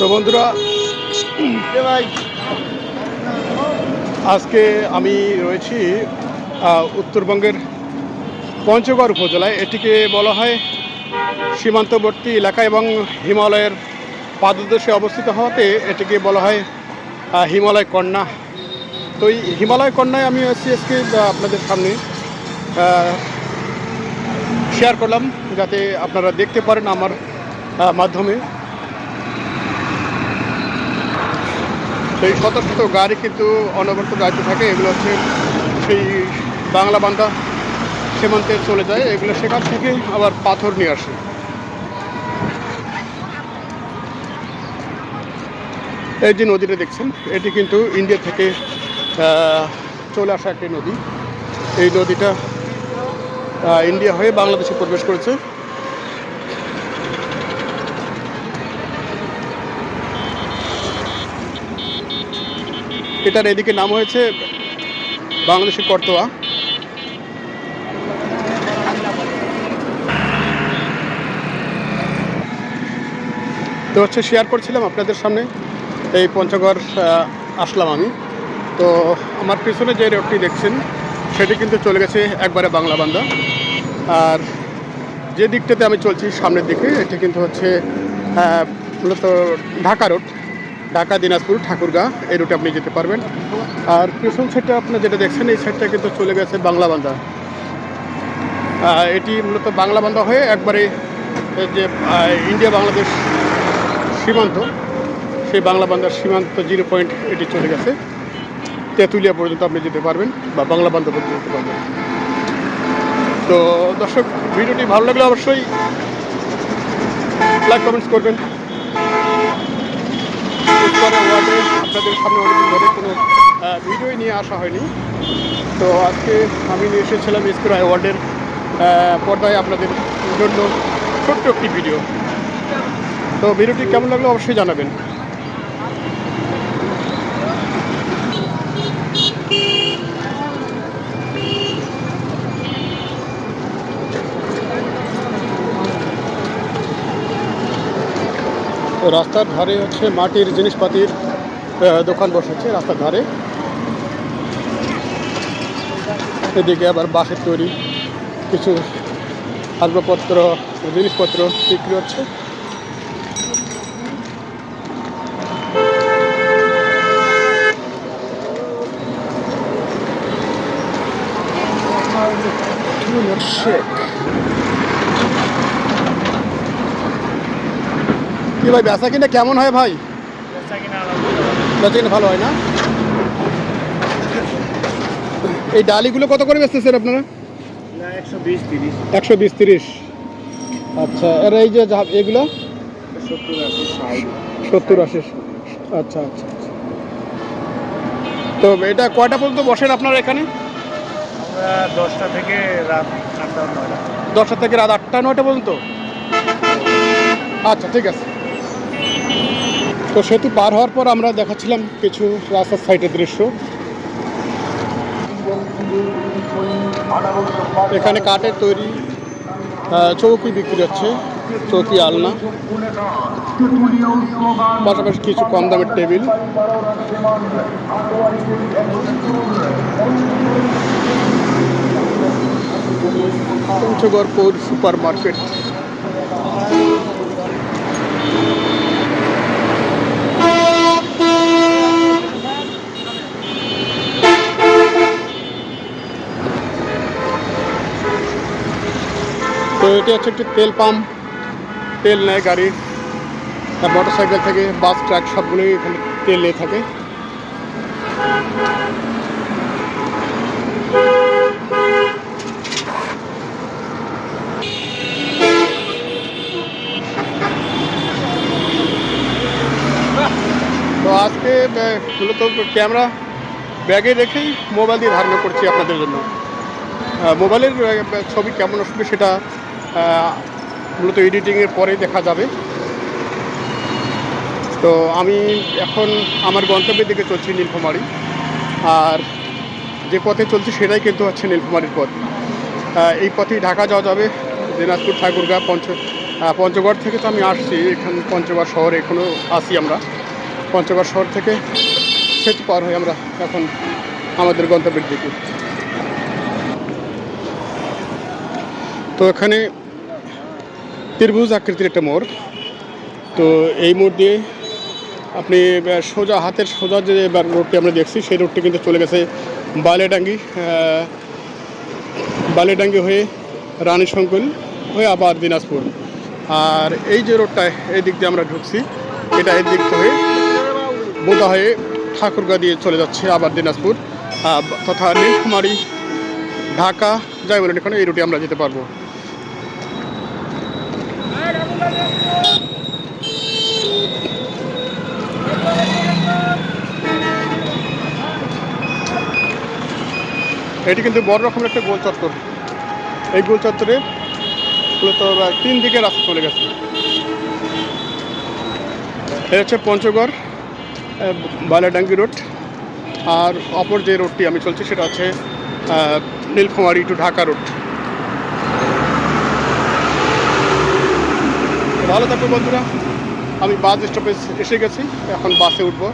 তো বন্ধুরা, আজকে আমি রয়েছি উত্তরবঙ্গের পঞ্চগড় উপজেলায়। এটিকে বলা হয় সীমান্তবর্তী এলাকা এবং হিমালয়ের পাদদেশে অবস্থিত হওয়াতে এটিকে বলা হয় হিমালয় কন্যা। তো এই হিমালয় কন্যায় আমি আজকে আপনাদের সামনে শেয়ার করলাম, যাতে আপনারা দেখতে পারেন আমার মাধ্যমে। সেই শত শত গাড়ি কিন্তু অনবরত যাইতে থাকে। এগুলো হচ্ছে সেই বাংলাবান্ধা সীমান্তে চলে যায়। এগুলো সেখান থেকে আবার পাথর নিয়ে আসে। এই যে নদীটা দেখছেন, এটি কিন্তু ইন্ডিয়া থেকে চলে আসা একটি নদী। এই নদীটা ইন্ডিয়া হয়ে বাংলাদেশে প্রবেশ করেছে। এটার এদিকে নাম হয়েছে বাংলাদেশের করতোয়া। তো হচ্ছে শেয়ার করছিলাম আপনাদের সামনে। এই পঞ্চগড় আসলাম আমি। তো আমার পিছনে যে রোডটি দেখছেন সেটি কিন্তু চলে গেছে একবারে বাংলাবান্ধা। আর যে দিকটাতে আমি চলছি সামনের দিকে, এটি কিন্তু হচ্ছে মূলত ঢাকা রোড, ঢাকা দিনাজপুর ঠাকুরগাঁ, এই রুটে আপনি যেতে পারবেন। আর পিছন সাইডটা আপনি যেটা দেখছেন, এই সাইডটা কিন্তু চলে গেছে বাংলাবান্ধা। এটি মূলত বাংলাবান্ধা হয়ে একবারে যে ইন্ডিয়া বাংলাদেশ সীমান্ত, সেই বাংলাবান্ধার সীমান্ত 0 পয়েন্ট এটি চলে গেছে। তেঁতুলিয়া পর্যন্ত আপনি যেতে পারবেন বা বাংলাবান্ধা পর্যন্ত যেতে পারবেন। তো দর্শক, ভিডিওটি ভালো লাগলে অবশ্যই লাইক কমেন্টস করবেন। ওয়ার্ডে আপনাদের সামনে অনেকদিন ধরে কোনো ভিডিওই নিয়ে আসা হয়নি। তো আজকে আমি নিয়ে এসেছিলাম স্কোয়ার অ্যাওয়ার্ডের পর্দায় আপনাদের জন্য ছোট্ট একটি ভিডিও। তো ভিডিওটি কেমন লাগলো অবশ্যই জানাবেন। তো রাস্তার ধারে হচ্ছে মাটির জিনিসপাতির দোকান বসেছে রাস্তার ধারে। এদিকে আবার বাঁশের তৈরি কিছু আসবাবপত্র, জিনিসপত্র বিক্রি হচ্ছে। কি ভাই, বেচা কিনা কেমন হয় ভাই? বেচা কিনা ভালো হয় না? এই ডালিগুলো কত করে বেচতেছেন আপনারা? 120-30। আচ্ছা, আর এই যে এগুলো 70-80। আচ্ছা আচ্ছা। তো এটা কয়টা পর্যন্ত বসেন আপনারা এখানে? 10টা থেকে রাত 8টা-9টা। 10টা থেকে রাত 8টা-9টা পর্যন্ত? আচ্ছা, ঠিক আছে। তো সেতু পার হওয়ার পর আমরা দেখাচ্ছিলাম কিছু রাস্তার সাইডের দৃশ্য। এখানে কাঠের তৈরি চৌকি বিক্রি হচ্ছে, চৌকি, আলনা, পাশাপাশি কিছু কম দামের টেবিল। পঞ্চগড় পৌর সুপার মার্কেট। তো এটি হচ্ছে একটি তেল পাম্প। তেল নেয় গাড়ি, মোটর সাইকেল থেকে বাস, ট্রাক সবগুলোই এখানে তেল নিয়ে থাকে। তো আজকে মূলত ক্যামেরা ব্যাগে রেখেই মোবাইল দিয়ে ধারণা করছি আপনাদের জন্য। মোবাইলের ছবি কেমন আসবে সেটা মূলত এডিটিংয়ের পরেই দেখা যাবে। তো আমি এখন আমার গন্তব্যের দিকে চলছি, নীলফামারী। আর যে পথে চলছি সেটাই কিন্তু হচ্ছে নীলফামারীর পথ। এই পথেই ঢাকা যাওয়া যাবে, দিনাজপুর, ঠাকুরগাঁ, পঞ্চগড় থেকে তো আমি আসছি, এখানে পঞ্চগড় শহরে এখনও আসি আমরা। পঞ্চগড় শহর থেকে সেতু পার হয়ে আমরা এখন আমাদের গন্তব্যের দিকে। তো এখানে ত্রিভুজ আকৃতির একটা মোড়। তো এই মোড় দিয়ে আপনি সোজা হাতের সোজা যে রোডটি আমরা দেখছি সেই রোডটি কিন্তু চলে গেছে বালিয়াডাঙ্গি হয়ে রানীশঙ্কল হয়ে আবার দিনাজপুর। আর এই যে রোডটা এই দিক দিয়ে আমরা ঢুকছি, এটা এই দিক হয়ে বোদা হয়ে ঠাকুরগাঁ দিয়ে চলে যাচ্ছে আবার দিনাজপুর তথা নীলকুমারী, ঢাকা, যাই বলেন এখানে এই রুটে আমরা যেতে পারবো। এটি কিন্তু বড় রকমের একটা গোল চত্বর। এই গোল চত্বরে মূলত 3 দিকে রাস্তা চলে গেছে। এটা হচ্ছে পঞ্চগড় বালিয়াডাঙ্গি রোড, আর অপর যে রোডটি আমি চলছি সেটা হচ্ছে নীলকুমারী টু ঢাকা রোড। ভালো থাকবে বন্ধুরা, আমি বাস স্টপেজ এসে গেছি, এখন বাসে উঠবো।